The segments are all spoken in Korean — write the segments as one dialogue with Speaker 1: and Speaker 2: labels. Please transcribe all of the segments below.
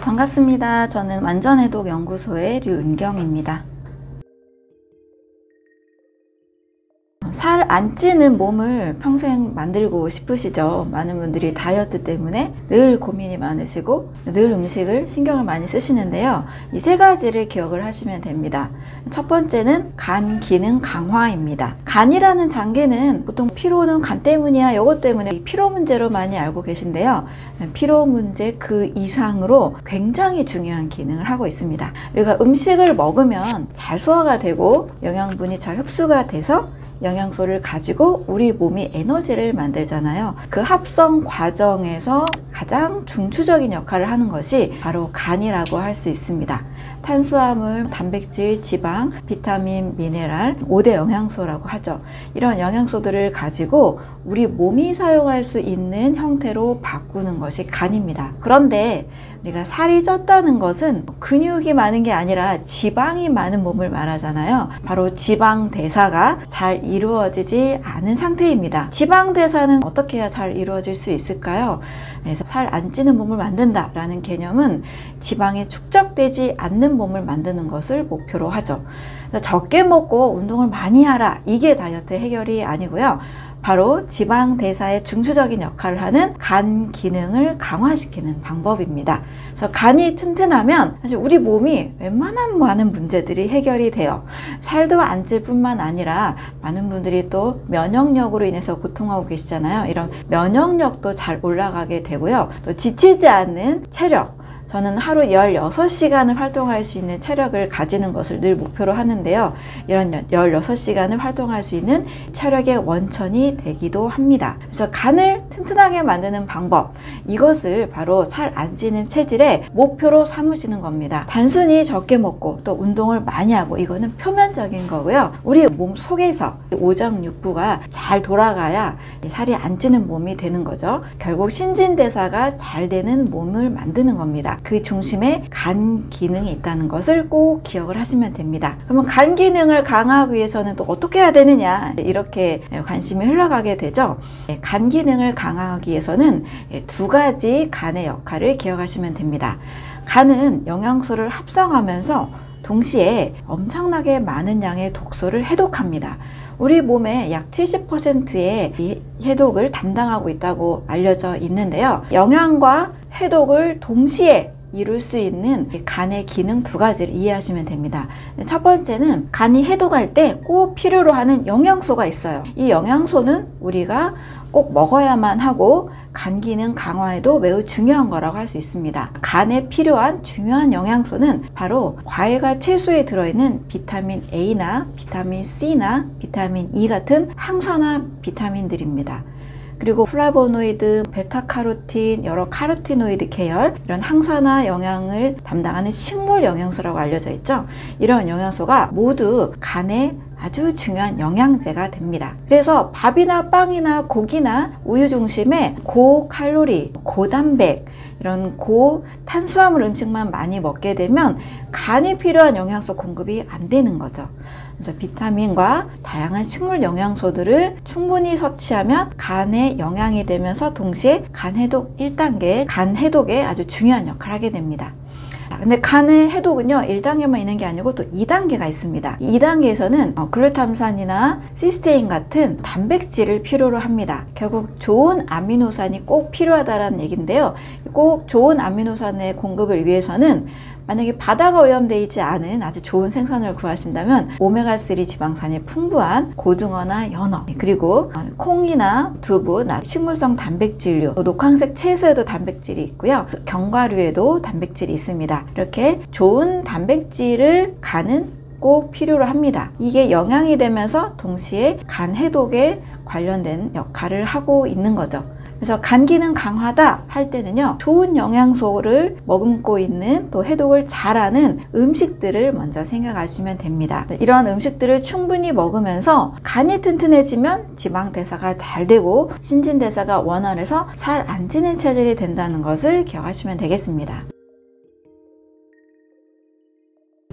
Speaker 1: 반갑습니다. 저는 완전해독연구소의 류은경입니다. 살 안 찌는 몸을 평생 만들고 싶으시죠? 많은 분들이 다이어트 때문에 늘 고민이 많으시고 늘 음식을 신경을 많이 쓰시는데요. 이 세 가지를 기억을 하시면 됩니다. 첫 번째는 간 기능 강화입니다. 간이라는 장기는 보통 피로는 간 때문이야, 이것 때문에 피로 문제로 많이 알고 계신데요. 피로 문제 그 이상으로 굉장히 중요한 기능을 하고 있습니다. 우리가 음식을 먹으면 잘 소화가 되고 영양분이 잘 흡수가 돼서 영양소를 가지고 우리 몸이 에너지를 만들잖아요. 그 합성 과정에서 가장 중추적인 역할을 하는 것이 바로 간이라고 할 수 있습니다. 탄수화물, 단백질, 지방, 비타민, 미네랄, 5대 영양소라고 하죠. 이런 영양소들을 가지고 우리 몸이 사용할 수 있는 형태로 바꾸는 것이 간입니다. 그런데 우리가 살이 쪘다는 것은 근육이 많은 게 아니라 지방이 많은 몸을 말하잖아요. 바로 지방 대사가 잘 이루어지지 않은 상태입니다. 지방 대사는 어떻게 해야 잘 이루어질 수 있을까요? 그래서 살 안 찌는 몸을 만든다라는 개념은 지방이 축적되지 않는 몸을 만드는 것을 목표로 하죠. 적게 먹고 운동을 많이 하라, 이게 다이어트 해결이 아니고요. 바로 지방 대사의 중추적인 역할을 하는 간 기능을 강화시키는 방법입니다. 그래서 간이 튼튼하면 사실 우리 몸이 웬만한 많은 문제들이 해결이 돼요. 살도 안 찔 뿐만 아니라 많은 분들이 또 면역력으로 인해서 고통하고 계시잖아요. 이런 면역력도 잘 올라가게 되고요. 또 지치지 않는 체력, 저는 하루 16시간을 활동할 수 있는 체력을 가지는 것을 늘 목표로 하는데요. 이런 16시간을 활동할 수 있는 체력의 원천이 되기도 합니다. 그래서 간을 튼튼하게 만드는 방법, 이것을 바로 살 안 찌는 체질의 목표로 삼으시는 겁니다. 단순히 적게 먹고 또 운동을 많이 하고, 이거는 표면적인 거고요. 우리 몸 속에서 오장육부가 잘 돌아가야 살이 안 찌는 몸이 되는 거죠. 결국 신진대사가 잘 되는 몸을 만드는 겁니다. 그 중심에 간 기능이 있다는 것을 꼭 기억을 하시면 됩니다. 그러면 간 기능을 강화하기 위해서는 또 어떻게 해야 되느냐, 이렇게 관심이 흘러가게 되죠. 간 기능을 강화하기 위해서는 두 가지 간의 역할을 기억하시면 됩니다. 간은 영양소를 합성하면서 동시에 엄청나게 많은 양의 독소를 해독합니다. 우리 몸의 약 70%의 이 해독을 담당하고 있다고 알려져 있는데요. 영양과 해독을 동시에 이룰 수 있는 간의 기능 두 가지를 이해하시면 됩니다. 첫 번째는 간이 해독할 때 꼭 필요로 하는 영양소가 있어요. 이 영양소는 우리가 꼭 먹어야만 하고 간 기능 강화에도 매우 중요한 거라고 할 수 있습니다. 간에 필요한 중요한 영양소는 바로 과일과 채소에 들어있는 비타민 A나 비타민 C나 비타민 E 같은 항산화 비타민들입니다. 그리고 플라보노이드, 베타카로틴, 여러 카로티노이드 계열, 이런 항산화 영양을 담당하는 식물 영양소라고 알려져 있죠. 이런 영양소가 모두 간에 아주 중요한 영양제가 됩니다. 그래서 밥이나 빵이나 고기나 우유 중심의 고칼로리, 고단백, 이런 고탄수화물 음식만 많이 먹게 되면 간이 필요한 영양소 공급이 안 되는 거죠. 그래서 비타민과 다양한 식물 영양소들을 충분히 섭취하면 간에 영향이 되면서 동시에 간 해독 1단계, 간 해독에 아주 중요한 역할을 하게 됩니다. 근데 간의 해독은요, 1단계만 있는 게 아니고 또 2단계가 있습니다. 2단계에서는 글루탐산이나 시스테인 같은 단백질을 필요로 합니다. 결국 좋은 아미노산이 꼭 필요하다는 얘기인데요. 꼭 좋은 아미노산의 공급을 위해서는 만약에 바다가 오염되어 있지 않은 아주 좋은 생선을 구하신다면 오메가3 지방산이 풍부한 고등어나 연어, 그리고 콩이나 두부, 식물성 단백질류, 녹황색 채소에도 단백질이 있고요. 견과류에도 단백질이 있습니다. 이렇게 좋은 단백질을 간은 꼭 필요로 합니다. 이게 영양이 되면서 동시에 간 해독에 관련된 역할을 하고 있는 거죠. 그래서 간 기능 강화다 할 때는요, 좋은 영양소를 머금고 있는, 또 해독을 잘하는 음식들을 먼저 생각하시면 됩니다. 이런 음식들을 충분히 먹으면서 간이 튼튼해지면 지방 대사가 잘 되고 신진대사가 원활해서 살 안 찌는 체질이 된다는 것을 기억하시면 되겠습니다.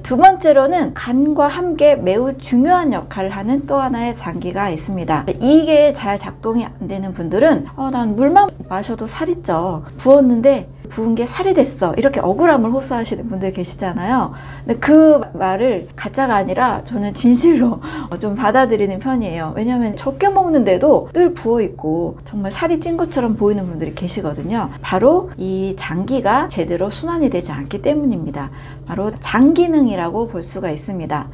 Speaker 1: 두 번째로는 간과 함께 매우 중요한 역할을 하는 또 하나의 장기가 있습니다. 이게 잘 작동이 안 되는 분들은 난 물만 마셔도 살이 쪄, 부었는데 부은 게 살이 됐어, 이렇게 억울함을 호소하시는 분들 계시잖아요. 근데 그 말을 가짜가 아니라 저는 진실로 좀 받아들이는 편이에요. 왜냐하면 적게 먹는데도 늘 부어있고 정말 살이 찐 것처럼 보이는 분들이 계시거든요. 바로 이 장기가 제대로 순환이 되지 않기 때문입니다. 바로 장 기능이라고 볼 수가 있습니다.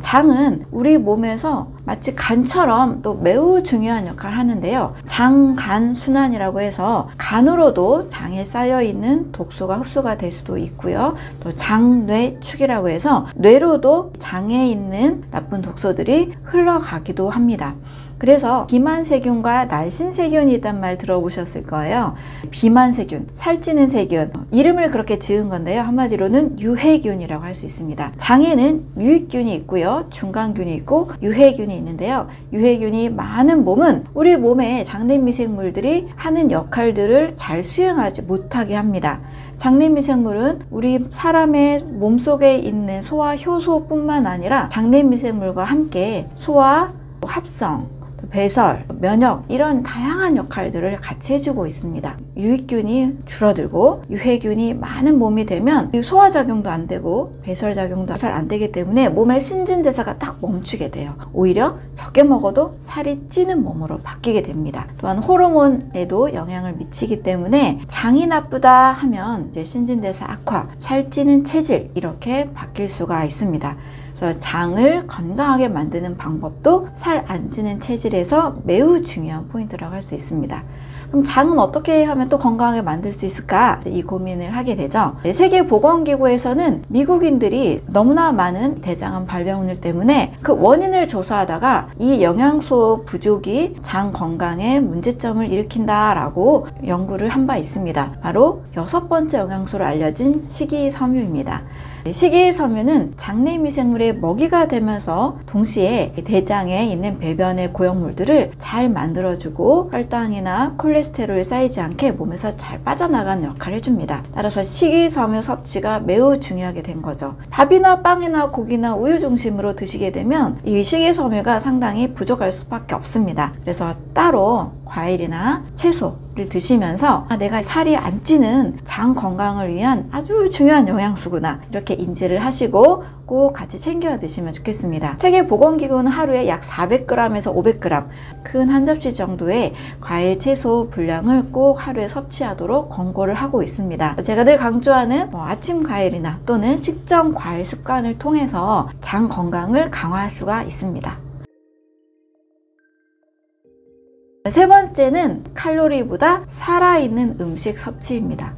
Speaker 1: 장은 우리 몸에서 마치 간처럼 또 매우 중요한 역할을 하는데요. 장, 간 순환이라고 해서 간으로도 장에 쌓여있는 독소가 흡수가 될 수도 있고요. 또 장뇌축이라고 해서 뇌로도 장에 있는 나쁜 독소들이 흘러가기도 합니다. 그래서 비만세균과 날씬세균이 있단 말 들어보셨을 거예요. 비만세균, 살찌는 세균, 이름을 그렇게 지은 건데요. 한마디로는 유해균이라고 할 수 있습니다. 장에는 유익균이 있고요, 중간균이 있고 유해균이 있는데요. 유해균이 많은 몸은 우리 몸의 장내미생물들이 하는 역할들을 잘 수행하지 못하게 합니다. 장내미생물은 우리 사람의 몸속에 있는 소화 효소뿐만 아니라 장내미생물과 함께 소화, 합성, 배설, 면역, 이런 다양한 역할들을 같이 해주고 있습니다. 유익균이 줄어들고 유해균이 많은 몸이 되면 소화작용도 안 되고 배설작용도 잘 안 되기 때문에 몸의 신진대사가 딱 멈추게 돼요. 오히려 적게 먹어도 살이 찌는 몸으로 바뀌게 됩니다. 또한 호르몬에도 영향을 미치기 때문에 장이 나쁘다 하면 이제 신진대사 악화, 살찌는 체질, 이렇게 바뀔 수가 있습니다. 그래서 장을 건강하게 만드는 방법도 살 안 찌는 체질에서 매우 중요한 포인트라고 할 수 있습니다. 그럼 장은 어떻게 하면 또 건강하게 만들 수 있을까? 이 고민을 하게 되죠. 세계보건기구에서는 미국인들이 너무나 많은 대장암 발병률 때문에 그 원인을 조사하다가 이 영양소 부족이 장 건강에 문제점을 일으킨다라고 연구를 한 바 있습니다. 바로 6번째 영양소로 알려진 식이섬유입니다. 식이섬유는 장내미생물의 먹이가 되면서 동시에 대장에 있는 배변의 고형물들을 잘 만들어주고 혈당이나 콜레스테롤이 쌓이지 않게 몸에서 잘 빠져나가는 역할을 해줍니다. 따라서 식이섬유 섭취가 매우 중요하게 된 거죠. 밥이나 빵이나 고기나 우유 중심으로 드시게 되면 이 식이섬유가 상당히 부족할 수밖에 없습니다. 그래서 따로 과일이나 채소를 드시면서 내가 살이 안 찌는 장 건강을 위한 아주 중요한 영양소구나, 이렇게 인지를 하시고 꼭 같이 챙겨 드시면 좋겠습니다. 세계보건기구는 하루에 약 400g에서 500g, 큰 한 접시 정도의 과일, 채소 분량을 꼭 하루에 섭취하도록 권고를 하고 있습니다. 제가 늘 강조하는 아침 과일이나 또는 식전 과일 습관을 통해서 장 건강을 강화할 수가 있습니다. 세 번째는 칼로리보다 살아있는 음식 섭취입니다.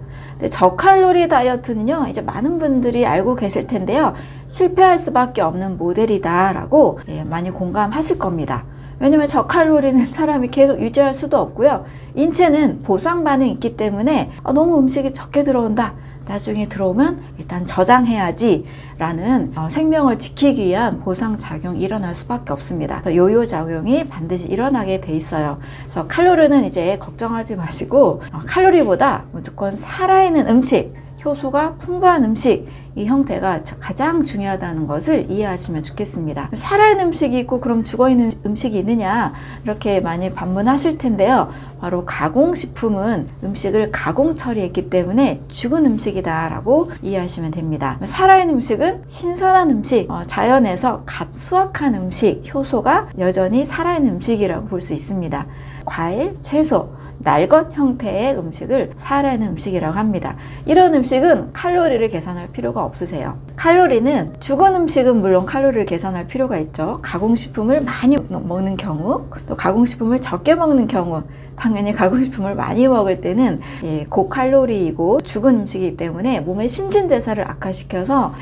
Speaker 1: 저칼로리 다이어트는요, 이제 많은 분들이 알고 계실 텐데요, 실패할 수밖에 없는 모델이다 라고 많이 공감하실 겁니다. 왜냐면 저칼로리는 사람이 계속 유지할 수도 없고요, 인체는 보상 반응이 있기 때문에 너무 음식이 적게 들어온다, 나중에 들어오면 일단 저장해야지 라는 생명을 지키기 위한 보상작용이 일어날 수밖에 없습니다. 요요작용이 반드시 일어나게 돼 있어요. 그래서 칼로리는 이제 걱정하지 마시고 칼로리보다 무조건 살아있는 음식, 효소가 풍부한 음식, 이 형태가 가장 중요하다는 것을 이해하시면 좋겠습니다. 살아있는 음식이 있고 그럼 죽어있는 음식이 있느냐, 이렇게 많이 반문하실 텐데요. 바로 가공식품은 음식을 가공 처리했기 때문에 죽은 음식이다 라고 이해하시면 됩니다. 살아있는 음식은 신선한 음식, 자연에서 갓 수확한 음식, 효소가 여전히 살아있는 음식이라고 볼 수 있습니다. 과일, 채소, 날것 형태의 음식을 살아있는 음식이라고 합니다. 이런 음식은 칼로리를 계산할 필요가 없으세요. 칼로리는 죽은 음식은 물론 칼로리를 계산할 필요가 있죠. 가공식품을 많이 먹는 경우, 또 가공식품을 적게 먹는 경우, 당연히 가공식품을 많이 먹을 때는 고칼로리이고 죽은 음식이기 때문에 몸의 신진대사를 악화시켜서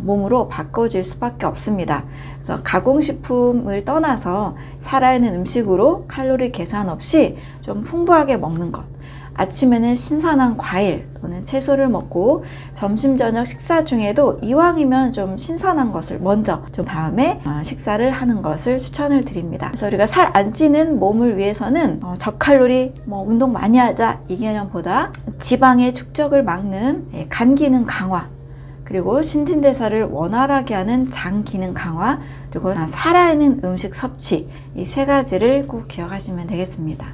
Speaker 1: 몸으로 바꿔질 수밖에 없습니다. 그래서 가공식품을 떠나서 살아있는 음식으로 칼로리 계산 없이 좀 풍부하게 먹는 것, 아침에는 신선한 과일 또는 채소를 먹고 점심 저녁 식사 중에도 이왕이면 좀 신선한 것을 먼저 좀 다음에 식사를 하는 것을 추천을 드립니다. 그래서 우리가 살 안 찌는 몸을 위해서는 저칼로리 운동 많이 하자 이 개념보다 지방의 축적을 막는 간 기능 강화, 그리고 신진대사를 원활하게 하는 장 기능 강화, 그리고 살아있는 음식 섭취, 이 세 가지를 꼭 기억하시면 되겠습니다.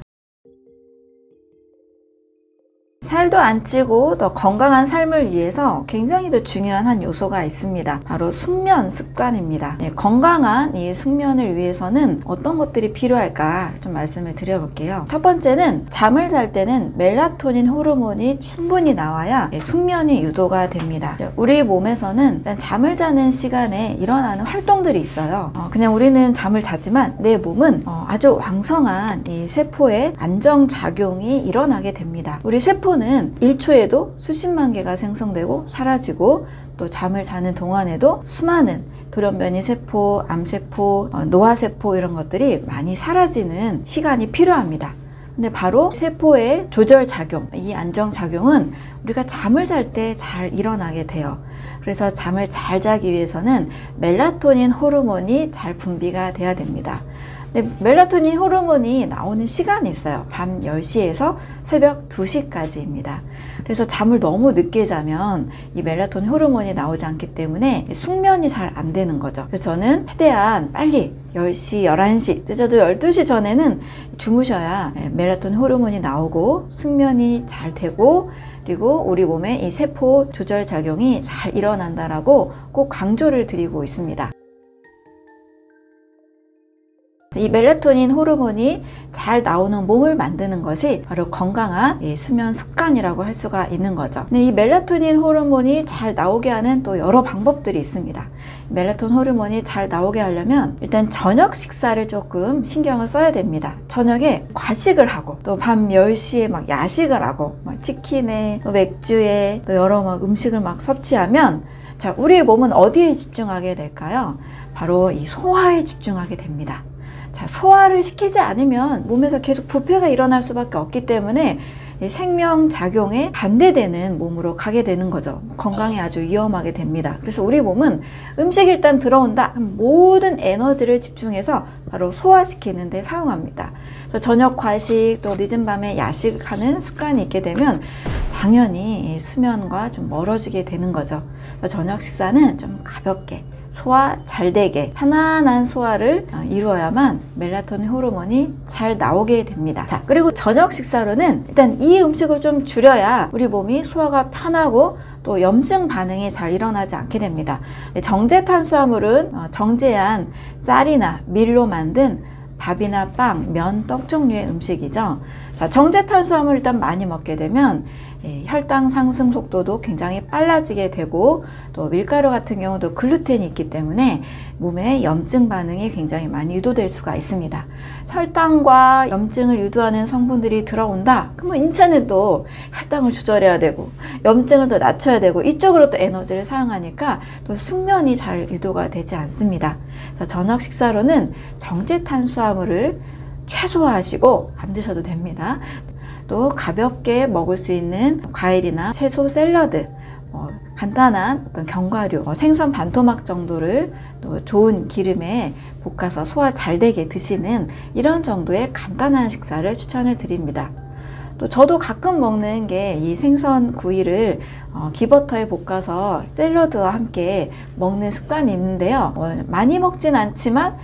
Speaker 1: 살 살도 안 찌고 더 건강한 삶을 위해서 굉장히 더 중요한 한 요소가 있습니다. 바로 숙면 습관입니다. 건강한 이 숙면을 위해서는 어떤 것들이 필요할까 좀 말씀을 드려볼게요. 첫 번째는 잠을 잘 때는 멜라토닌 호르몬이 충분히 나와야 숙면이 유도가 됩니다. 우리 몸에서는 일단 잠을 자는 시간에 일어나는 활동들이 있어요. 그냥 우리는 잠을 자지만 내 몸은 아주 왕성한 이 세포의 안정작용이 일어나게 됩니다. 우리 세포는 1초에도 수십만 개가 생성되고 사라지고, 또 잠을 자는 동안에도 수많은 돌연변이 세포, 암세포, 노화세포 이런 것들이 많이 사라지는 시간이 필요합니다. 근데 바로 세포의 조절작용, 이 안정작용은 우리가 잠을 잘 때 잘 일어나게 돼요. 그래서 잠을 잘 자기 위해서는 멜라토닌 호르몬이 잘 분비가 돼야 됩니다. 근데 멜라토닌 호르몬이 나오는 시간이 있어요. 밤 10시에서 새벽 2시까지입니다. 그래서 잠을 너무 늦게 자면 이 멜라토닌 호르몬이 나오지 않기 때문에 숙면이 잘 안 되는 거죠. 그래서 저는 최대한 빨리 10시, 11시, 늦어도 12시 전에는 주무셔야 멜라토닌 호르몬이 나오고 숙면이 잘 되고, 그리고 우리 몸에 이 세포 조절 작용이 잘 일어난다라고 꼭 강조를 드리고 있습니다. 이 멜라토닌 호르몬이 잘 나오는 몸을 만드는 것이 바로 건강한 수면 습관이라고 할 수가 있는 거죠. 근데 이 멜라토닌 호르몬이 잘 나오게 하는 또 여러 방법들이 있습니다. 멜라토닌 호르몬이 잘 나오게 하려면 일단 저녁 식사를 조금 신경을 써야 됩니다. 저녁에 과식을 하고, 또 밤 10시에 막 야식을 하고, 막 치킨에 또 맥주에 또 여러 막 음식을 막 섭취하면, 자, 우리의 몸은 어디에 집중하게 될까요? 바로 이 소화에 집중하게 됩니다. 자, 소화를 시키지 않으면 몸에서 계속 부패가 일어날 수밖에 없기 때문에 생명작용에 반대되는 몸으로 가게 되는 거죠. 건강에 아주 위험하게 됩니다. 그래서 우리 몸은 음식이 일단 들어온다, 모든 에너지를 집중해서 바로 소화시키는 데 사용합니다. 그래서 저녁 과식, 또 늦은 밤에 야식하는 습관이 있게 되면 당연히 수면과 좀 멀어지게 되는 거죠. 그래서 저녁 식사는 좀 가볍게, 소화 잘 되게 편안한 소화를 이루어야만 멜라토닌 호르몬이 잘 나오게 됩니다. 자, 그리고 저녁 식사로는 일단 이 음식을 좀 줄여야 우리 몸이 소화가 편하고 또 염증 반응이 잘 일어나지 않게 됩니다. 정제 탄수화물은 정제한 쌀이나 밀로 만든 밥이나 빵, 면, 떡 종류의 음식이죠. 자, 정제 탄수화물 일단 많이 먹게 되면 혈당 상승 속도도 굉장히 빨라지게 되고, 또 밀가루 같은 경우도 글루텐이 있기 때문에 몸에 염증 반응이 굉장히 많이 유도될 수가 있습니다. 혈당과 염증을 유도하는 성분들이 들어온다? 그러면 인체는 또 혈당을 조절해야 되고 염증을 더 낮춰야 되고 이쪽으로 또 에너지를 사용하니까 또 숙면이 잘 유도가 되지 않습니다. 그래서 저녁 식사로는 정제 탄수화물을 최소화하시고 안 드셔도 됩니다. 또 가볍게 먹을 수 있는 과일이나 채소 샐러드, 간단한 어떤 견과류, 생선 반토막 정도를 또 좋은 기름에 볶아서 소화 잘 되게 드시는 이런 정도의 간단한 식사를 추천을 드립니다. 또 저도 가끔 먹는 게 이 생선 구이를 기버터에 볶아서 샐러드와 함께 먹는 습관이 있는데요. 많이 먹진 않지만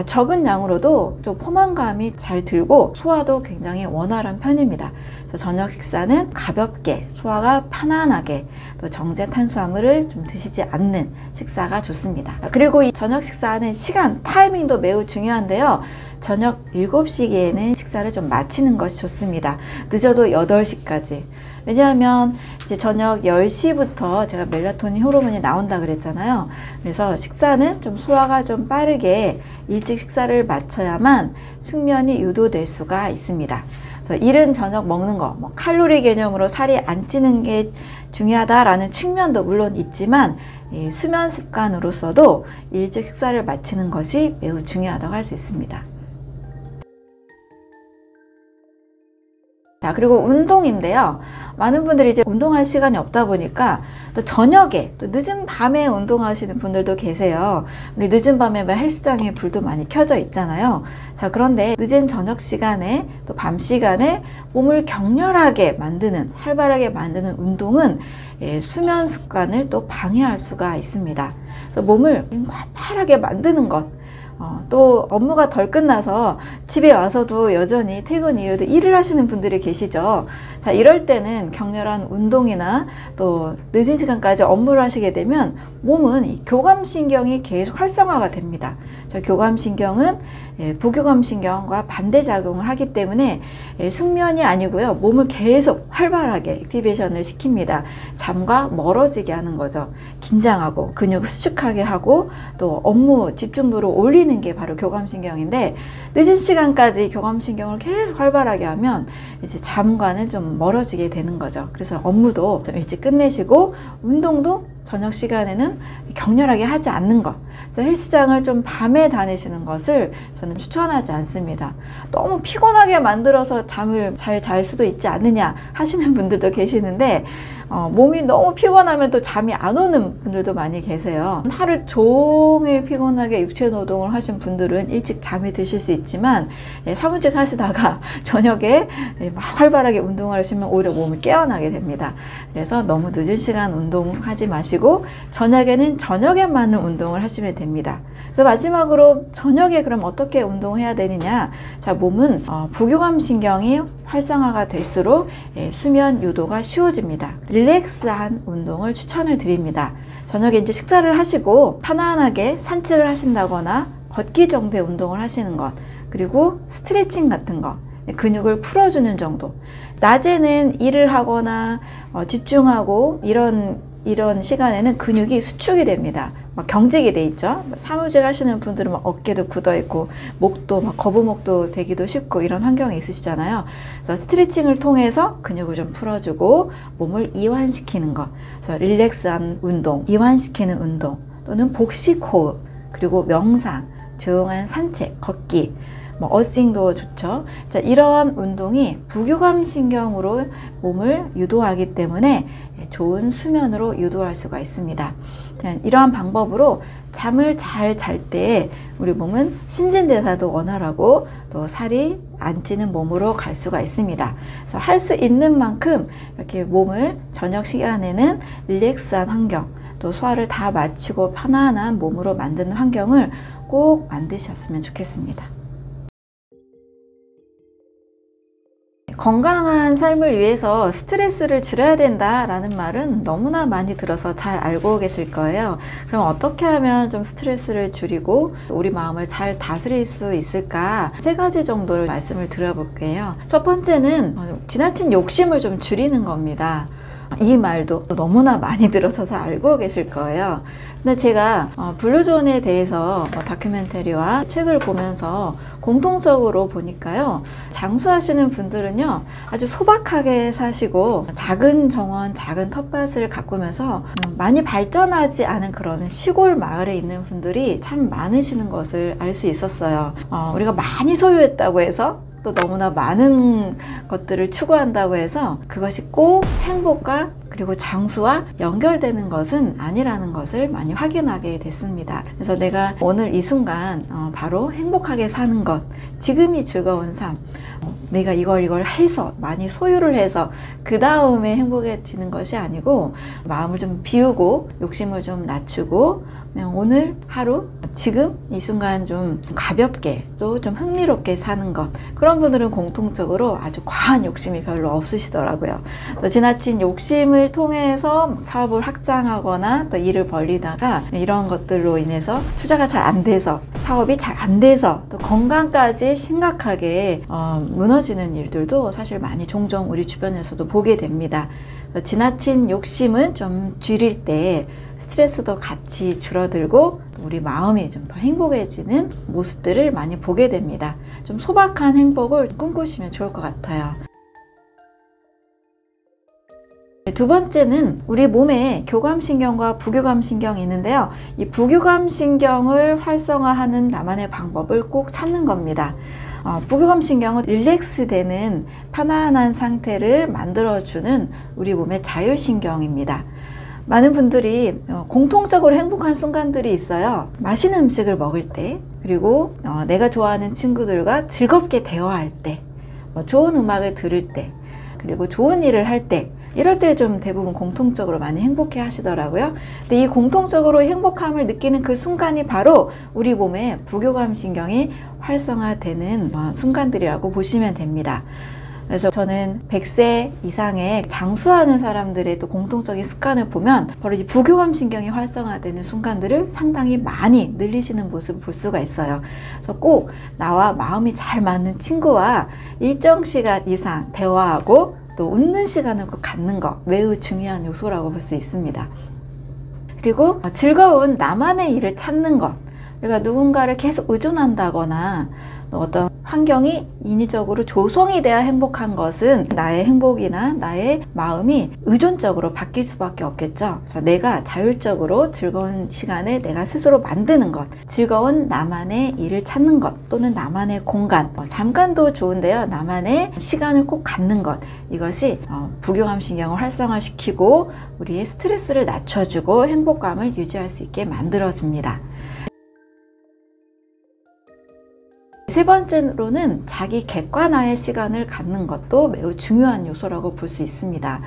Speaker 1: 적은 양으로도 좀 포만감이 잘 들고 소화도 굉장히 원활한 편입니다. 그래서 저녁 식사는 가볍게 소화가 편안하게, 또 정제 탄수화물을 좀 드시지 않는 식사가 좋습니다. 그리고 이 저녁 식사하는 시간, 타이밍도 매우 중요한데요. 저녁 7시에는 식사를 좀 마치는 것이 좋습니다. 늦어도 8시까지. 왜냐하면 이제 저녁 10시부터 제가 멜라토닌 호르몬이 나온다 그랬잖아요. 그래서 식사는 좀 소화가 좀 빠르게 일찍 식사를 마쳐야만 숙면이 유도될 수가 있습니다. 그래서 이른 저녁 먹는 거, 칼로리 개념으로 살이 안 찌는 게 중요하다라는 측면도 물론 있지만, 이 수면 습관으로서도 일찍 식사를 마치는 것이 매우 중요하다고 할 수 있습니다. 자, 그리고 운동인데요. 많은 분들이 이제 운동할 시간이 없다 보니까 또 저녁에, 또 늦은 밤에 운동하시는 분들도 계세요. 우리 늦은 밤에 헬스장에 불도 많이 켜져 있잖아요. 자, 그런데 늦은 저녁 시간에 또 밤 시간에 몸을 격렬하게 만드는, 활발하게 만드는 운동은 수면 습관을 또 방해할 수가 있습니다. 그래서 몸을 활발하게 만드는 것, 또 업무가 덜 끝나서 집에 와서도 여전히 퇴근 이후에도 일을 하시는 분들이 계시죠. 자, 이럴 때는 격렬한 운동이나 또 늦은 시간까지 업무를 하시게 되면 몸은 이 교감신경이 계속 활성화가 됩니다. 저 교감신경은 부교감신경과 반대작용을 하기 때문에 숙면이 아니고요. 몸을 계속 활발하게 액티베이션을 시킵니다. 잠과 멀어지게 하는 거죠. 긴장하고 근육 수축하게 하고 또 업무 집중도를 올리는 게 바로 교감신경인데, 늦은 시간까지 교감신경을 계속 활발하게 하면 이제 잠과는 좀 멀어지게 되는 거죠. 그래서 업무도 좀 일찍 끝내시고 운동도 저녁 시간에는 격렬하게 하지 않는 것. 그래서 헬스장을 좀 밤에 다니시는 것을 저는 추천하지 않습니다. 너무 피곤하게 만들어서 잠을 잘 잘 수도 있지 않느냐 하시는 분들도 계시는데, 몸이 너무 피곤하면 또 잠이 안 오는 분들도 많이 계세요. 하루 종일 피곤하게 육체 노동을 하신 분들은 일찍 잠이 드실 수 있지만, 사무직 하시다가 저녁에 막 활발하게 운동을 하시면 오히려 몸이 깨어나게 됩니다. 그래서 너무 늦은 시간 운동하지 마시고 저녁에는 저녁에 맞는 운동을 하시면 됩니다. 그래서 마지막으로 저녁에 그럼 어떻게 운동해야 되느냐? 자, 몸은 부교감신경이 활성화가 될수록 수면 유도가 쉬워집니다. 릴렉스한 운동을 추천을 드립니다. 저녁에 이제 식사를 하시고 편안하게 산책을 하신다거나 걷기 정도의 운동을 하시는 것, 그리고 스트레칭 같은 거, 근육을 풀어주는 정도. 낮에는 일을 하거나 집중하고 이런 시간에는 근육이 수축이 됩니다. 막 경직이 돼 있죠. 사무직 하시는 분들은 막 어깨도 굳어 있고 목도 막 거북목도 되기도 쉽고 이런 환경이 있으시잖아요. 그래서 스트레칭을 통해서 근육을 좀 풀어주고 몸을 이완시키는 것. 그래서 릴렉스한 운동, 이완시키는 운동, 또는 복식 호흡, 그리고 명상, 조용한 산책, 걷기, 어싱도 좋죠. 자, 이러한 운동이 부교감신경으로 몸을 유도하기 때문에 좋은 수면으로 유도할 수가 있습니다. 이러한 방법으로 잠을 잘 잘 때 우리 몸은 신진대사도 원활하고 또 살이 안 찌는 몸으로 갈 수가 있습니다. 그래서 할 수 있는 만큼 이렇게 몸을 저녁 시간에는 릴렉스한 환경, 또 소화를 다 마치고 편안한 몸으로 만드는 환경을 꼭 만드셨으면 좋겠습니다. 건강한 삶을 위해서 스트레스를 줄여야 된다라는 말은 너무나 많이 들어서 잘 알고 계실 거예요. 그럼 어떻게 하면 좀 스트레스를 줄이고 우리 마음을 잘 다스릴 수 있을까? 3가지 정도를 말씀을 드려볼게요. 첫 번째는 지나친 욕심을 좀 줄이는 겁니다. 이 말도 너무나 많이 들어서 잘 알고 계실 거예요. 근데 제가 블루존에 대해서 다큐멘터리와 책을 보면서 공통적으로 보니까요, 장수하시는 분들은요 아주 소박하게 사시고 작은 정원, 작은 텃밭을 가꾸면서 많이 발전하지 않은 그런 시골 마을에 있는 분들이 참 많으시는 것을 알 수 있었어요. 우리가 많이 소유했다고 해서 또 너무나 많은 것들을 추구한다고 해서 그것이 꼭 행복과 그리고 장수와 연결되는 것은 아니라는 것을 많이 확인하게 됐습니다. 그래서 내가 오늘 이 순간 바로 행복하게 사는 것, 지금이 즐거운 삶, 내가 이걸 해서 많이 소유를 해서 그 다음에 행복해지는 것이 아니고 마음을 좀 비우고 욕심을 좀 낮추고 그냥 오늘 하루 지금 이 순간 좀 가볍게 또 좀 흥미롭게 사는 것, 그런 분들은 공통적으로 아주 과한 욕심이 별로 없으시더라고요. 또 지나친 욕심을 통해서 사업을 확장하거나 또 일을 벌리다가 이런 것들로 인해서 투자가 잘 안 돼서 사업이 잘 안 돼서 또 건강까지 심각하게 무너지는 일들도 사실 많이 종종 우리 주변에서도 보게 됩니다. 지나친 욕심은 좀 줄일 때 스트레스도 같이 줄어들고 우리 마음이 좀 더 행복해지는 모습들을 많이 보게 됩니다. 좀 소박한 행복을 꿈꾸시면 좋을 것 같아요. 두 번째는 우리 몸에 교감신경과 부교감신경이 있는데요. 이 부교감신경을 활성화하는 나만의 방법을 꼭 찾는 겁니다. 부교감신경은 릴렉스 되는 편안한 상태를 만들어주는 우리 몸의 자율신경입니다. 많은 분들이 공통적으로 행복한 순간들이 있어요. 맛있는 음식을 먹을 때, 그리고 내가 좋아하는 친구들과 즐겁게 대화할 때, 좋은 음악을 들을 때, 그리고 좋은 일을 할 때, 이럴 때 좀 대부분 공통적으로 많이 행복해 하시더라고요. 근데 이 공통적으로 행복함을 느끼는 그 순간이 바로 우리 몸의 부교감 신경이 활성화되는 순간들이라고 보시면 됩니다. 그래서 저는 100세 이상의 장수하는 사람들의 또 공통적인 습관을 보면 바로 이 부교감 신경이 활성화되는 순간들을 상당히 많이 늘리시는 모습을 볼 수가 있어요. 그래서 꼭 나와 마음이 잘 맞는 친구와 일정 시간 이상 대화하고 또 웃는 시간을 꼭 갖는 것 매우 중요한 요소라고 볼 수 있습니다. 그리고 즐거운 나만의 일을 찾는 것, 우리가 누군가를 계속 의존한다거나 어떤 환경이 인위적으로 조성이 돼야 행복한 것은 나의 행복이나 나의 마음이 의존적으로 바뀔 수밖에 없겠죠. 그래서 내가 자율적으로 즐거운 시간을 내가 스스로 만드는 것, 즐거운 나만의 일을 찾는 것, 또는 나만의 공간, 잠깐도 좋은데요, 나만의 시간을 꼭 갖는 것, 이것이 부교감 신경을 활성화시키고 우리의 스트레스를 낮춰주고 행복감을 유지할 수 있게 만들어줍니다. 세 번째로는 자기 객관화의 시간을 갖는 것도 매우 중요한 요소라고 볼 수 있습니다.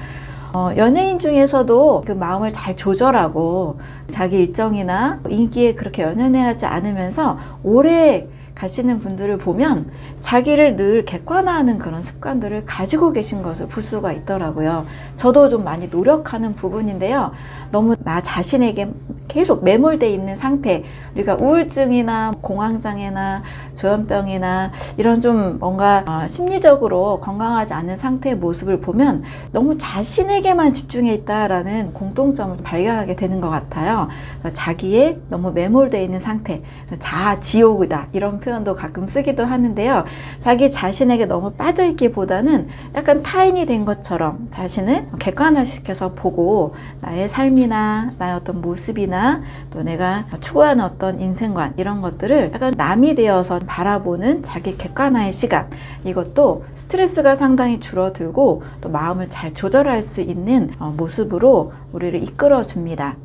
Speaker 1: 연예인 중에서도 그 마음을 잘 조절하고 자기 일정이나 인기에 그렇게 연연해하지 않으면서 오래 가시는 분들을 보면 자기를 늘 객관화하는 그런 습관들을 가지고 계신 것을 볼 수가 있더라고요. 저도 좀 많이 노력하는 부분인데요. 너무 나 자신에게 계속 매몰되어 있는 상태, 우리가 우울증이나 공황장애나 조현병이나 이런 좀 뭔가 심리적으로 건강하지 않은 상태의 모습을 보면 너무 자신에게만 집중해 있다라는 공통점을 발견하게 되는 것 같아요. 자기의 너무 매몰되어 있는 상태, 자아지옥이다 이런 표현도 가끔 쓰기도 하는데요. 자기 자신에게 너무 빠져있기보다는 약간 타인이 된 것처럼 자신을 객관화시켜서 보고 나의 삶이나 나의 어떤 모습이나 또 내가 추구하는 어떤 인생관 이런 것들을 약간 남이 되어서 바라보는 자기 객관화의 시간, 이것도 스트레스가 상당히 줄어들고 또 마음을 잘 조절할 수 있는 모습으로 우리를 이끌어 줍니다.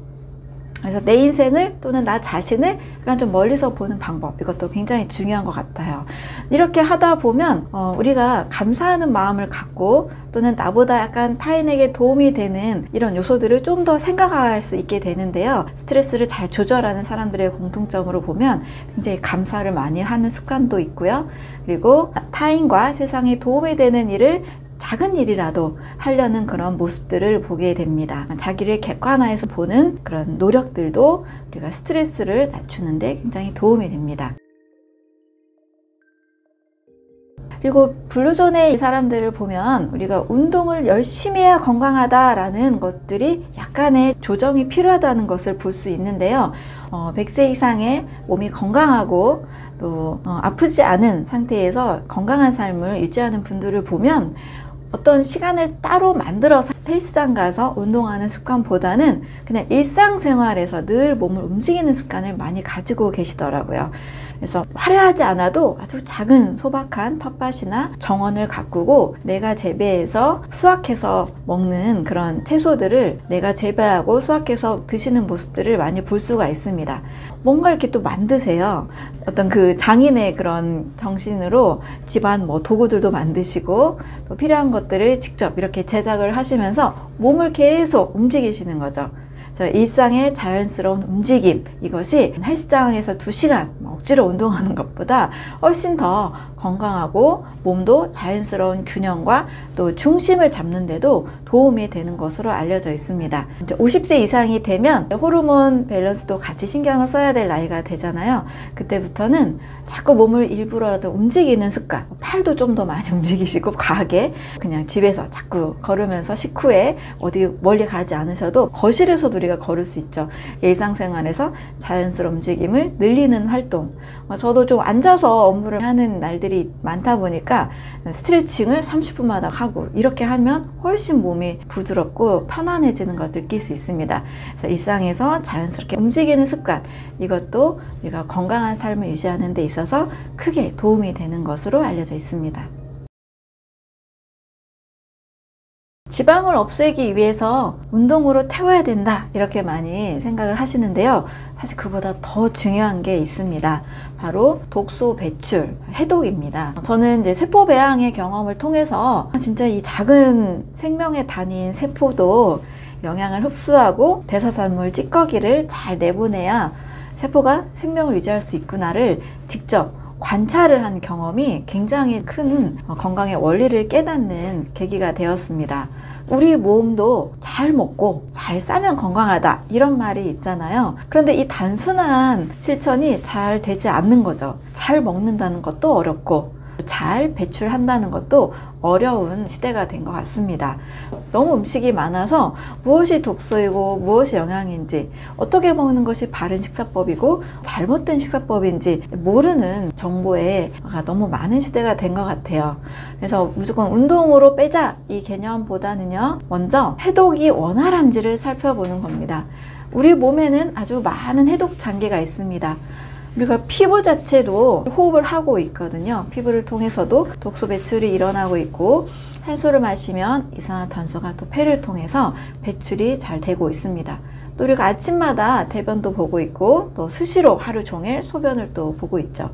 Speaker 1: 그래서 내 인생을 또는 나 자신을 약간 좀 멀리서 보는 방법, 이것도 굉장히 중요한 것 같아요. 이렇게 하다 보면 우리가 감사하는 마음을 갖고 또는 나보다 약간 타인에게 도움이 되는 이런 요소들을 좀 더 생각할 수 있게 되는데요. 스트레스를 잘 조절하는 사람들의 공통점으로 보면 굉장히 감사를 많이 하는 습관도 있고요. 그리고 타인과 세상에 도움이 되는 일을 작은 일이라도 하려는 그런 모습들을 보게 됩니다. 자기를 객관화해서 보는 그런 노력들도 우리가 스트레스를 낮추는 데 굉장히 도움이 됩니다. 그리고 블루존의 이 사람들을 보면 우리가 운동을 열심히 해야 건강하다라는 것들이 약간의 조정이 필요하다는 것을 볼 수 있는데요. 100세 이상의 몸이 건강하고 또 아프지 않은 상태에서 건강한 삶을 유지하는 분들을 보면 어떤 시간을 따로 만들어서 헬스장 가서 운동하는 습관보다는 그냥 일상생활에서 늘 몸을 움직이는 습관을 많이 가지고 계시더라고요. 그래서 화려하지 않아도 아주 작은 소박한 텃밭이나 정원을 가꾸고 내가 재배해서 수확해서 먹는 그런 채소들을 내가 재배하고 수확해서 드시는 모습들을 많이 볼 수가 있습니다. 뭔가 이렇게 또 만드세요. 어떤 그 장인의 그런 정신으로 집안 도구들도 만드시고 또 필요한 것들을 직접 이렇게 제작을 하시면서 몸을 계속 움직이시는 거죠. 일상의 자연스러운 움직임, 이것이 헬스장에서 2시간 억지로 운동하는 것보다 훨씬 더 건강하고 몸도 자연스러운 균형과 또 중심을 잡는 데도 도움이 되는 것으로 알려져 있습니다. 50세 이상이 되면 호르몬 밸런스도 같이 신경을 써야 될 나이가 되잖아요. 그때부터는 자꾸 몸을 일부러라도 움직이는 습관, 팔도 좀 더 많이 움직이시고 과하게 그냥 집에서 자꾸 걸으면서 식후에 어디 멀리 가지 않으셔도 거실에서도 우리가 걸을 수 있죠. 일상생활에서 자연스러운 움직임을 늘리는 활동, 저도 좀 앉아서 업무를 하는 날들이 많다 보니까 스트레칭을 30분마다 하고 이렇게 하면 훨씬 몸이 부드럽고 편안해지는 걸 느낄 수 있습니다. 그래서 일상에서 자연스럽게 움직이는 습관, 이것도 우리가 건강한 삶을 유지하는 데 있어서 크게 도움이 되는 것으로 알려져 있습니다. 지방을 없애기 위해서 운동으로 태워야 된다 이렇게 많이 생각을 하시는데요. 사실 그보다 더 중요한 게 있습니다. 바로 독소 배출, 해독입니다. 저는 이제 세포 배양의 경험을 통해서 진짜 이 작은 생명의 단위인 세포도 영양을 흡수하고 대사산물 찌꺼기를 잘 내보내야 세포가 생명을 유지할 수 있구나를 직접 관찰을 한 경험이 굉장히 큰 건강의 원리를 깨닫는 계기가 되었습니다. 우리 몸도 잘 먹고 잘 싸면 건강하다 이런 말이 있잖아요. 그런데 이 단순한 실천이 잘 되지 않는 거죠. 잘 먹는다는 것도 어렵고 잘 배출한다는 것도 어려운 시대가 된 것 같습니다. 너무 음식이 많아서 무엇이 독소이고 무엇이 영양인지, 어떻게 먹는 것이 바른 식사법이고 잘못된 식사법인지 모르는 정보에 너무 많은 시대가 된 것 같아요. 그래서 무조건 운동으로 빼자 이 개념보다는요, 먼저 해독이 원활한지를 살펴보는 겁니다. 우리 몸에는 아주 많은 해독 장기가 있습니다. 우리가 피부 자체도 호흡을 하고 있거든요. 피부를 통해서도 독소 배출이 일어나고 있고, 산소를 마시면 이산화탄소가 또 폐를 통해서 배출이 잘 되고 있습니다. 또 우리가 아침마다 대변도 보고 있고, 또 수시로 하루 종일 소변을 또 보고 있죠.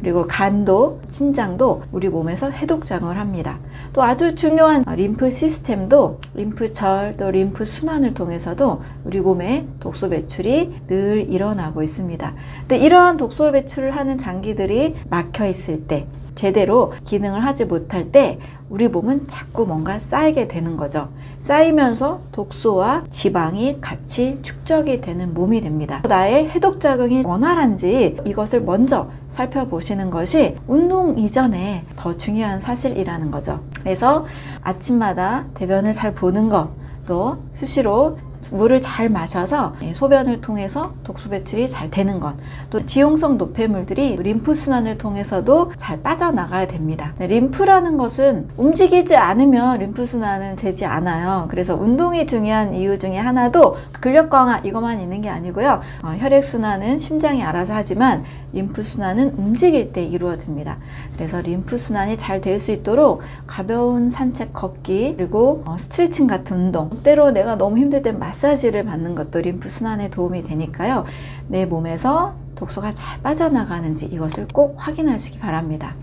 Speaker 1: 그리고 간도, 신장도 우리 몸에서 해독작용을 합니다. 또 아주 중요한 림프 시스템도 림프절, 또 림프 순환을 통해서도 우리 몸에 독소 배출이 늘 일어나고 있습니다. 근데 이러한 독소 배출을 하는 장기들이 막혀 있을 때, 제대로 기능을 하지 못할 때 우리 몸은 자꾸 뭔가 쌓이게 되는 거죠. 쌓이면서 독소와 지방이 같이 축적이 되는 몸이 됩니다. 나의 해독작용이 원활한지 이것을 먼저 살펴보시는 것이 운동 이전에 더 중요한 사실이라는 거죠. 그래서 아침마다 대변을 잘 보는 것, 또 수시로 물을 잘 마셔서 소변을 통해서 독소 배출이 잘 되는 것, 또 지용성 노폐물들이 림프 순환을 통해서도 잘 빠져나가야 됩니다. 림프라는 것은 움직이지 않으면 림프 순환은 되지 않아요. 그래서 운동이 중요한 이유 중에 하나도 근력 강화 이것만 있는 게 아니고요. 혈액 순환은 심장이 알아서 하지만 림프 순환은 움직일 때 이루어집니다. 그래서 림프 순환이 잘 될 수 있도록 가벼운 산책, 걷기, 그리고 스트레칭 같은 운동, 때로 내가 너무 힘들 때 마사지를 받는 것도 림프 순환에 도움이 되니까요. 내 몸에서 독소가 잘 빠져나가는지 이것을 꼭 확인하시기 바랍니다.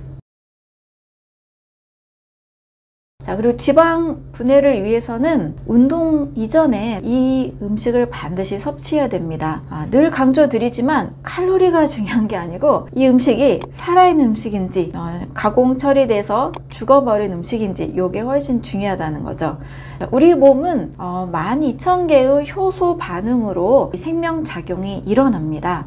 Speaker 1: 자, 그리고 지방 분해를 위해서는 운동 이전에 이 음식을 반드시 섭취해야 됩니다. 늘 강조드리지만 칼로리가 중요한 게 아니고 이 음식이 살아있는 음식인지 가공 처리돼서 죽어버린 음식인지 이게 훨씬 중요하다는 거죠. 우리 몸은 12,000개의 효소 반응으로 생명작용이 일어납니다.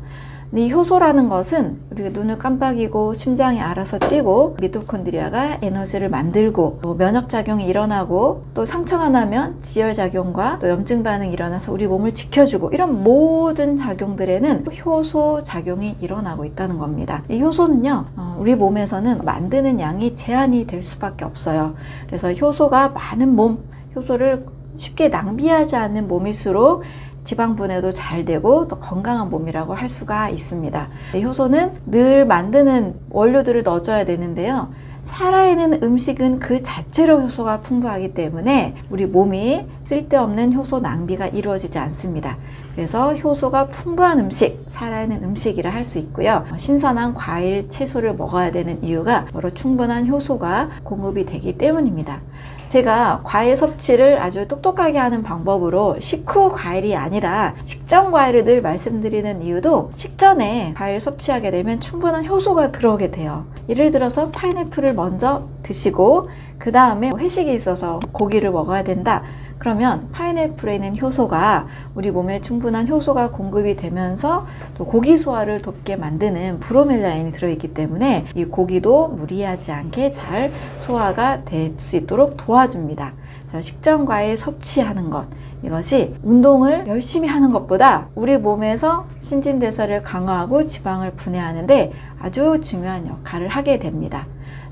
Speaker 1: 이 효소라는 것은 우리가 눈을 깜빡이고 심장이 알아서 뛰고 미토콘드리아가 에너지를 만들고 또 면역작용이 일어나고 또 상처가 나면 지혈작용과 또 염증 반응이 일어나서 우리 몸을 지켜주고 이런 모든 작용들에는 효소 작용이 일어나고 있다는 겁니다. 이 효소는요, 우리 몸에서는 만드는 양이 제한이 될 수밖에 없어요. 그래서 효소가 많은 몸, 효소를 쉽게 낭비하지 않는 몸일수록 지방 분해도 잘 되고 또 건강한 몸이라고 할 수가 있습니다. 효소는 늘 만드는 원료들을 넣어줘야 되는데요. 살아있는 음식은 그 자체로 효소가 풍부하기 때문에 우리 몸이 쓸데없는 효소 낭비가 이루어지지 않습니다. 그래서 효소가 풍부한 음식, 살아있는 음식이라 할 수 있고요. 신선한 과일, 채소를 먹어야 되는 이유가 바로 충분한 효소가 공급이 되기 때문입니다. 제가 과일 섭취를 아주 똑똑하게 하는 방법으로 식후 과일이 아니라 식전 과일을 늘 말씀드리는 이유도 식전에 과일 섭취하게 되면 충분한 효소가 들어오게 돼요. 예를 들어서 파인애플을 먼저 드시고 그 다음에 회식이 있어서 고기를 먹어야 된다. 그러면 파인애플에 있는 효소가 우리 몸에 충분한 효소가 공급이 되면서 또 고기 소화를 돕게 만드는 브로멜라인이 들어있기 때문에 이 고기도 무리하지 않게 잘 소화가 될 수 있도록 도와줍니다. 식전 과일 섭취하는 것, 이것이 운동을 열심히 하는 것보다 우리 몸에서 신진대사를 강화하고 지방을 분해하는데 아주 중요한 역할을 하게 됩니다.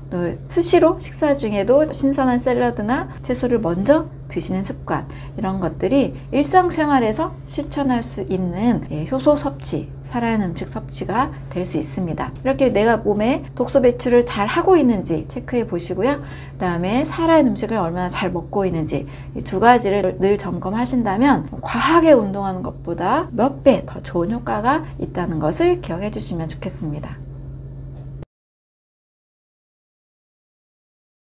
Speaker 1: 또 수시로 식사 중에도 신선한 샐러드나 채소를 먼저 드시는 습관, 이런 것들이 일상생활에서 실천할 수 있는 효소 섭취, 살아있는 음식 섭취가 될 수 있습니다. 이렇게 내가 몸에 독소 배출을 잘 하고 있는지 체크해 보시고요. 그 다음에 살아있는 음식을 얼마나 잘 먹고 있는지, 이 두 가지를 늘 점검하신다면 과하게 운동하는 것보다 몇 배 더 좋은 효과가 있다는 것을 기억해 주시면 좋겠습니다.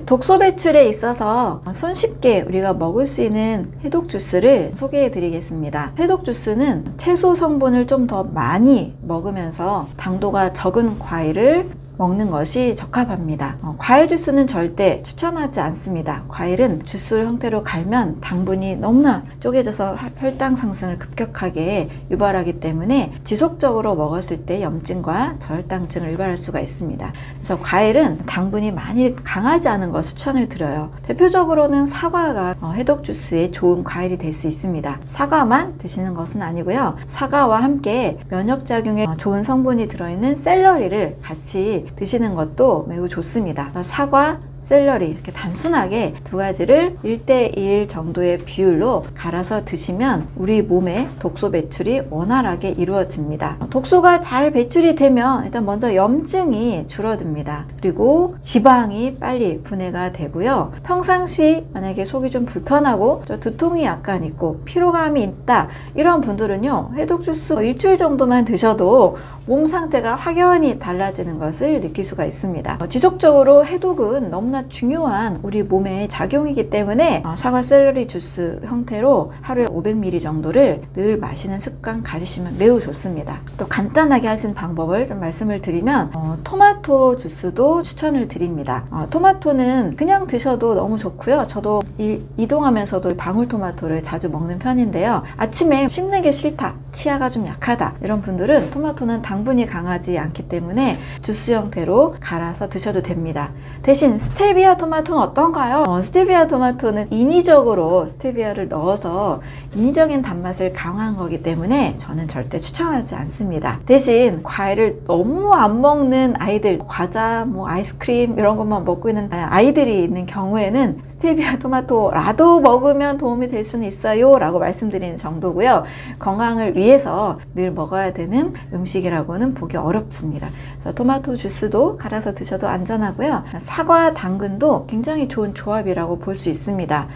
Speaker 1: 독소 배출에 있어서 손쉽게 우리가 먹을 수 있는 해독 주스를 소개해 드리겠습니다. 해독 주스는 채소 성분을 좀 더 많이 먹으면서 당도가 적은 과일을 먹는 것이 적합합니다. 과일 주스는 절대 추천하지 않습니다. 과일은 주스 형태로 갈면 당분이 너무나 쪼개져서 혈당 상승을 급격하게 유발하기 때문에 지속적으로 먹었을 때 염증과 저혈당증을 유발할 수가 있습니다. 그래서 과일은 당분이 많이 강하지 않은 것을 추천을 드려요. 대표적으로는 사과가 해독 주스에 좋은 과일이 될 수 있습니다. 사과만 드시는 것은 아니고요. 사과와 함께 면역작용에 좋은 성분이 들어있는 샐러리를 같이 드시는 것도 매우 좋습니다. 사과, 샐러리 이렇게 단순하게 두 가지를 1:1 정도의 비율로 갈아서 드시면 우리 몸의 독소 배출이 원활하게 이루어집니다. 독소가 잘 배출이 되면 일단 먼저 염증이 줄어듭니다. 그리고 지방이 빨리 분해가 되고요. 평상시 만약에 속이 좀 불편하고 두통이 약간 있고 피로감이 있다, 이런 분들은요, 해독 주스 일주일 정도만 드셔도 몸 상태가 확연히 달라지는 것을 느낄 수가 있습니다. 지속적으로 해독은 너무나 중요한 우리 몸의 작용이기 때문에 사과 샐러리 주스 형태로 하루에 500ml 정도를 늘 마시는 습관 가지시면 매우 좋습니다. 또 간단하게 하신 방법을 좀 말씀을 드리면 토마토 주스도 추천을 드립니다. 토마토는 그냥 드셔도 너무 좋고요. 저도 이동하면서도 방울토마토를 자주 먹는 편인데요. 아침에 씹는 게 싫다, 치아가 좀 약하다, 이런 분들은 토마토는 당분이 강하지 않기 때문에 주스 형태로 갈아서 드셔도 됩니다. 대신 스테비아 토마토는 어떤가요? 스테비아 토마토는 인위적으로 스테비아를 넣어서 인위적인 단맛을 강화한 거기 때문에 저는 절대 추천하지 않습니다. 대신 과일을 너무 안 먹는 아이들, 과자, 아이스크림 이런 것만 먹고 있는 아이들이 있는 경우에는 스테비아 토마토라도 먹으면 도움이 될 수는 있어요 라고 말씀드리는 정도고요. 건강을 위해서 늘 먹어야 되는 음식이라고는 보기 어렵습니다. 그래서 토마토 주스도 갈아서 드셔도 안전하고요. 사과, 당근도 굉장히 좋은 조합이라고 볼 수 있습니다.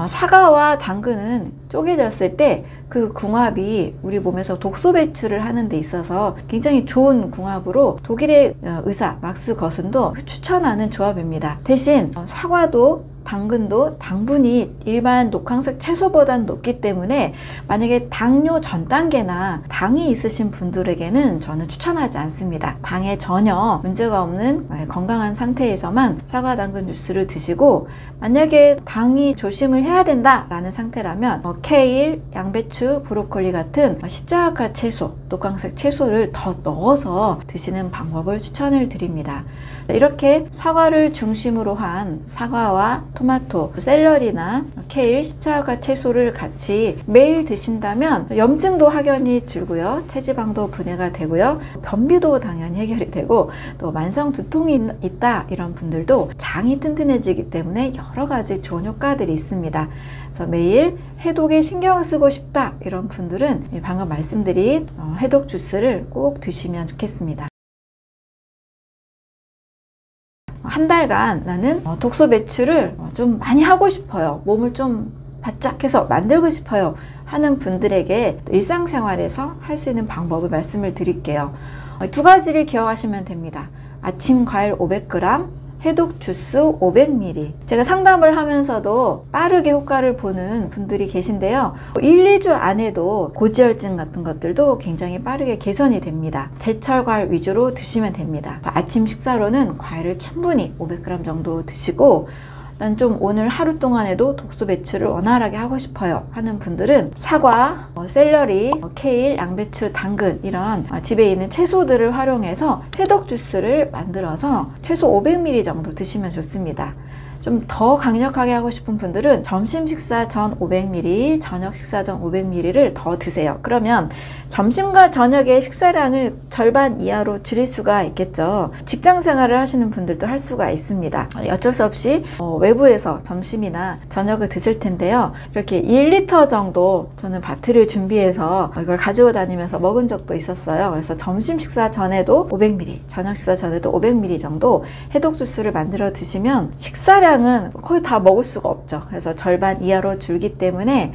Speaker 1: 사과와 당근은 쪼개졌을 때 그 궁합이 우리 몸에서 독소 배출을 하는 데 있어서 굉장히 좋은 궁합으로 독일의 의사 막스 거슨도 추천하는 조합입니다. 대신 사과도 당근도 당분이 일반 녹황색 채소보다는 높기 때문에 만약에 당뇨 전 단계나 당이 있으신 분들에게는 저는 추천하지 않습니다. 당에 전혀 문제가 없는 건강한 상태에서만 사과, 당근 주스를 드시고, 만약에 당이 조심을 해야 된다라는 상태라면 케일, 양배추, 브로콜리 같은 십자가 채소, 녹황색 채소를 더 넣어서 드시는 방법을 추천을 드립니다. 이렇게 사과를 중심으로 한 사과와 토마토, 샐러리나 케일, 십자가 채소를 같이 매일 드신다면 염증도 확연히 줄고요. 체지방도 분해가 되고요. 변비도 당연히 해결이 되고, 또 만성 두통이 있다 이런 분들도 장이 튼튼해지기 때문에 여러 가지 좋은 효과들이 있습니다. 그래서 매일 해독에 신경을 쓰고 싶다 이런 분들은 방금 말씀드린 해독 주스를 꼭 드시면 좋겠습니다. 한 달간 나는 독소 배출을 좀 많이 하고 싶어요, 몸을 좀 바짝 해서 만들고 싶어요 하는 분들에게 일상생활에서 할 수 있는 방법을 말씀을 드릴게요. 두 가지를 기억하시면 됩니다. 아침 과일 500g, 해독 주스 500ml. 제가 상담을 하면서도 빠르게 효과를 보는 분들이 계신데요. 1, 2주 안에도 고지혈증 같은 것들도 굉장히 빠르게 개선이 됩니다. 제철 과일 위주로 드시면 됩니다. 아침 식사로는 과일을 충분히 500g 정도 드시고, 난 좀 오늘 하루 동안에도 독소 배출을 원활하게 하고 싶어요 하는 분들은 사과, 샐러리, 케일, 양배추, 당근 이런 집에 있는 채소들을 활용해서 해독 주스를 만들어서 최소 500ml 정도 드시면 좋습니다. 좀 더 강력하게 하고 싶은 분들은 점심 식사 전 500ml, 저녁 식사 전 500ml를 더 드세요. 그러면 점심과 저녁의 식사량을 절반 이하로 줄일 수가 있겠죠. 직장 생활을 하시는 분들도 할 수가 있습니다. 어쩔 수 없이 외부에서 점심이나 저녁을 드실 텐데요. 이렇게 1리터 정도 저는 바트를 준비해서 이걸 가지고 다니면서 먹은 적도 있었어요. 그래서 점심 식사 전에도 500ml, 저녁 식사 전에도 500ml 정도 해독 주스를 만들어 드시면 식사량은 거의 다 먹을 수가 없죠. 그래서 절반 이하로 줄기 때문에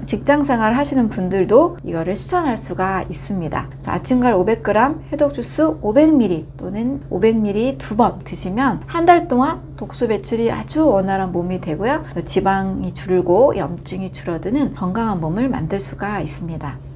Speaker 1: 직장 생활 하시는 분들도 이거를 실천할 수가 있습니다. 아침갈 500g, 해독 주스 500ml 또는 500ml 2번 드시면 한 달 동안 독소 배출이 아주 원활한 몸이 되고요. 지방이 줄고 염증이 줄어드는 건강한 몸을 만들 수가 있습니다.